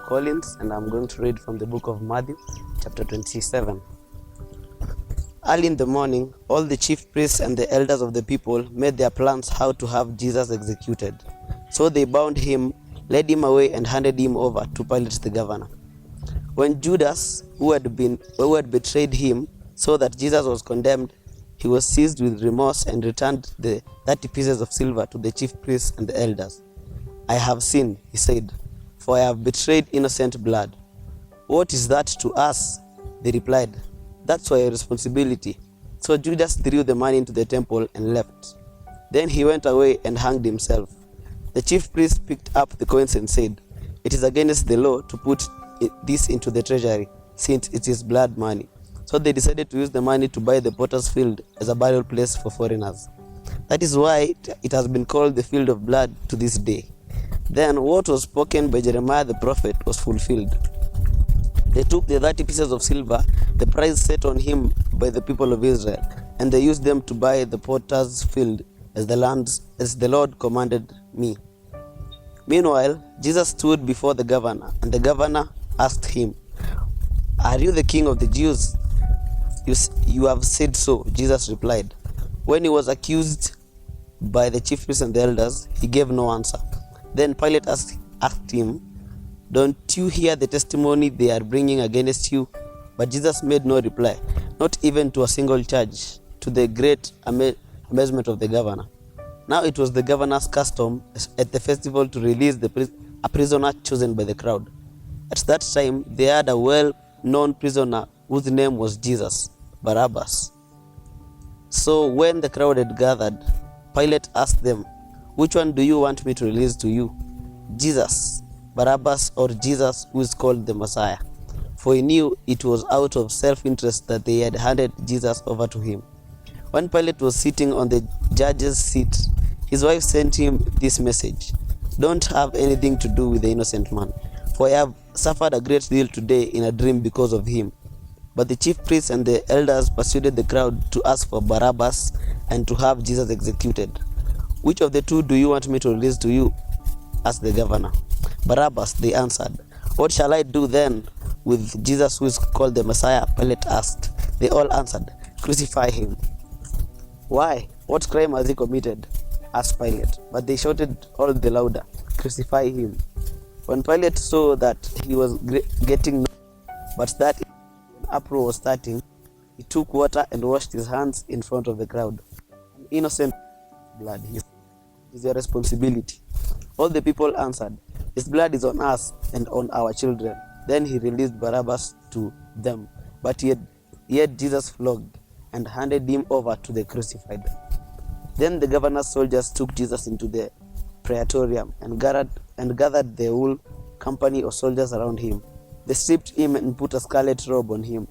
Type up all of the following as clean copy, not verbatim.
Collins, and I'm going to read from the book of Matthew, chapter 27. Early in the morning, all the chief priests and the elders of the people made their plans how to have Jesus executed. So they bound him, led him away, and handed him over to Pilate the governor. When Judas, who had betrayed him, saw that Jesus was condemned, he was seized with remorse and returned the 30 pieces of silver to the chief priests and the elders. "I have sinned," he said, "for I have betrayed innocent blood." "What is that to us?" they replied. "That's your responsibility." So Judas threw the money into the temple and left. Then he went away and hanged himself. The chief priests picked up the coins and said, "It is against the law to put this into the treasury, since it is blood money." So they decided to use the money to buy the potter's field as a burial place for foreigners. That is why it has been called the field of blood to this day. Then what was spoken by Jeremiah the prophet was fulfilled. They took the 30 pieces of silver, the price set on him by the people of Israel, and they used them to buy the potter's field as the Lord commanded me. Meanwhile, Jesus stood before the governor, and the governor asked him, "Are you the king of the Jews?" You have said so," Jesus replied. When he was accused by the chief priests and the elders, he gave no answer. Then Pilate asked him, "Don't you hear the testimony they are bringing against you?" But Jesus made no reply, not even to a single charge, to the great amazement of the governor. Now it was the governor's custom at the festival to release a prisoner chosen by the crowd. At that time, they had a well-known prisoner whose name was Jesus, Barabbas. So when the crowd had gathered, Pilate asked them, "Which one do you want me to release to you? Jesus, Barabbas, or Jesus who is called the Messiah?" For he knew it was out of self-interest that they had handed Jesus over to him. When Pilate was sitting on the judge's seat, his wife sent him this message: "Don't have anything to do with the innocent man, for I have suffered a great deal today in a dream because of him." But the chief priests and the elders persuaded the crowd to ask for Barabbas and to have Jesus executed. "Which of the two do you want me to release to you?" asked the governor. "Barabbas," they answered. "What shall I do then with Jesus who is called the Messiah?" Pilate asked. They all answered, "Crucify him." "Why? What crime has he committed?" asked Pilate. But they shouted all the louder, "Crucify him." When Pilate saw that he was getting no, but that an uproar was starting, he took water and washed his hands in front of the crowd. "An innocent blood," he said. "It is your responsibility." All the people answered, "His blood is on us and on our children." Then he released Barabbas to them, but he had Jesus flogged and handed him over to the crucified. Then the governor's soldiers took Jesus into the praetorium and gathered the whole company of soldiers around him. They stripped him and put a scarlet robe on him,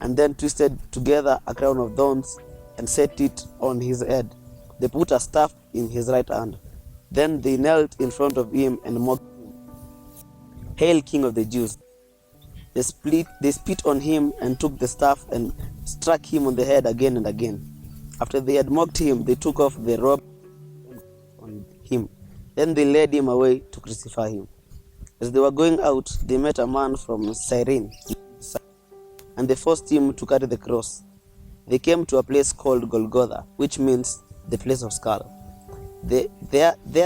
and then twisted together a crown of thorns and set it on his head. They put a staff in his right hand. Then they knelt in front of him and mocked him. "Hail, King of the Jews!" They spit on him and took the staff and struck him on the head again and again. After they had mocked him, they took off the robe on him. Then they led him away to crucify him. As they were going out, they met a man from Cyrene, and they forced him to carry the cross. They came to a place called Golgotha, which means the place of skull. There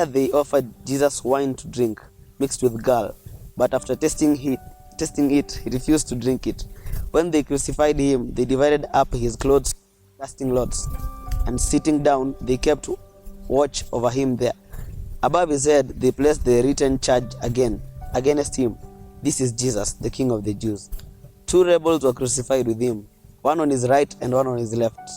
they offered Jesus wine to drink, mixed with gall, but after tasting it, he refused to drink it. When they crucified him, they divided up his clothes, casting lots, and sitting down, they kept watch over him there. Above his head, they placed the written charge against him: "This is Jesus, the King of the Jews." 2 rebels were crucified with him, one on his right and one on his left.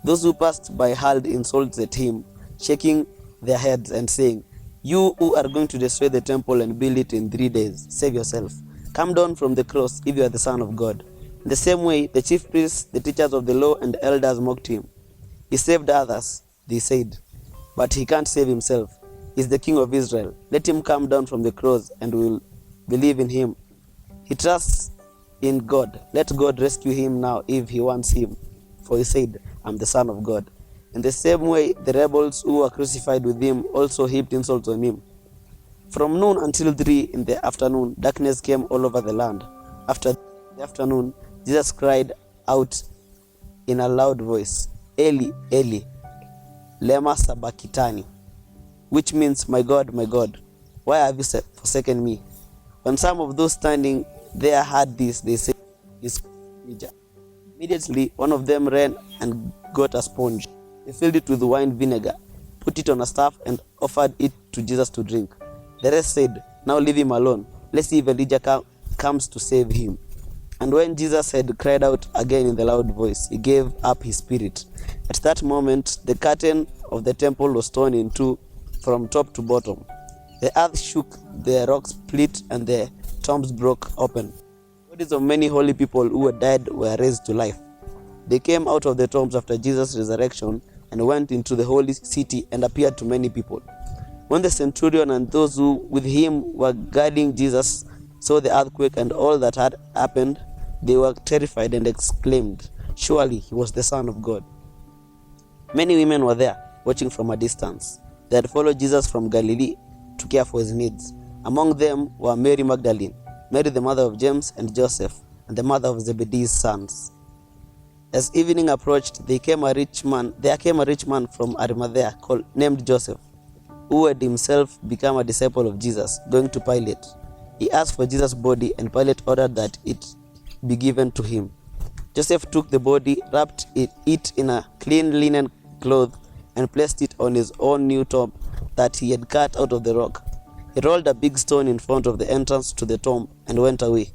Those who passed by hurled insults at him, shaking their heads and saying, "You who are going to destroy the temple and build it in 3 days, save yourself. Come down from the cross if you are the Son of God." In the same way, the chief priests, the teachers of the law, and the elders mocked him. "He saved others," they said, "but he can't save himself. He's the King of Israel. Let him come down from the cross and we'll believe in him. He trusts in God. Let God rescue him now if he wants him. For he said, 'I'm the Son of God.'" In the same way, the rebels who were crucified with him also heaped insults on him. From noon until 3 in the afternoon, darkness came all over the land. After the afternoon, Jesus cried out in a loud voice, Eli, Eli, lema sabachthani, which means, my God, why have you forsaken me? When some of those standing there heard this, they said, "It's Elijah." Immediately, one of them ran and got a sponge. They filled it with wine vinegar, put it on a staff, and offered it to Jesus to drink. The rest said, "Now leave him alone. Let's see if Elijah comes to save him." And when Jesus had cried out again in the loud voice, he gave up his spirit. At that moment, the curtain of the temple was torn in two from top to bottom. The earth shook, the rocks split, and the tombs broke open. Bodies of many holy people who had died were raised to life. They came out of the tombs after Jesus' resurrection and went into the holy city and appeared to many people. When the centurion and those who with him were guarding Jesus saw the earthquake and all that had happened, they were terrified and exclaimed, "Surely he was the Son of God." Many women were there, watching from a distance. They had followed Jesus from Galilee to care for his needs. Among them were Mary Magdalene, Mary the mother of James and Joseph, and the mother of Zebedee's sons. As evening approached, there came a rich man from Arimathea named Joseph, who had himself become a disciple of Jesus. Going to Pilate, he asked for Jesus' body, and Pilate ordered that it be given to him. Joseph took the body, wrapped it in a clean linen cloth, and placed it on his own new tomb that he had cut out of the rock. He rolled a big stone in front of the entrance to the tomb and went away.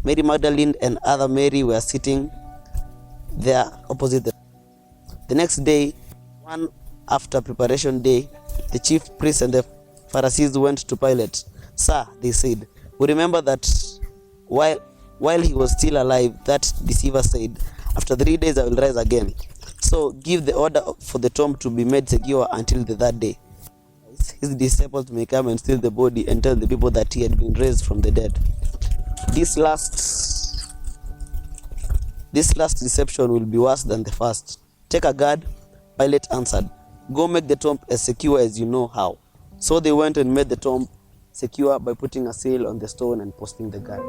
Mary Magdalene and other Mary were sitting there opposite the next day, one after preparation day, the chief priests and the Pharisees went to Pilate. "Sir," they said, "we remember that while he was still alive, that deceiver said, 'After 3 days I will rise again.' So give the order for the tomb to be made secure until the third day. His disciples may come and steal the body and tell the people that he had been raised from the dead. This last deception will be worse than the first." "Take a guard," Pilate answered. "Go make the tomb as secure as you know how." So they went and made the tomb secure by putting a seal on the stone and posting the guard.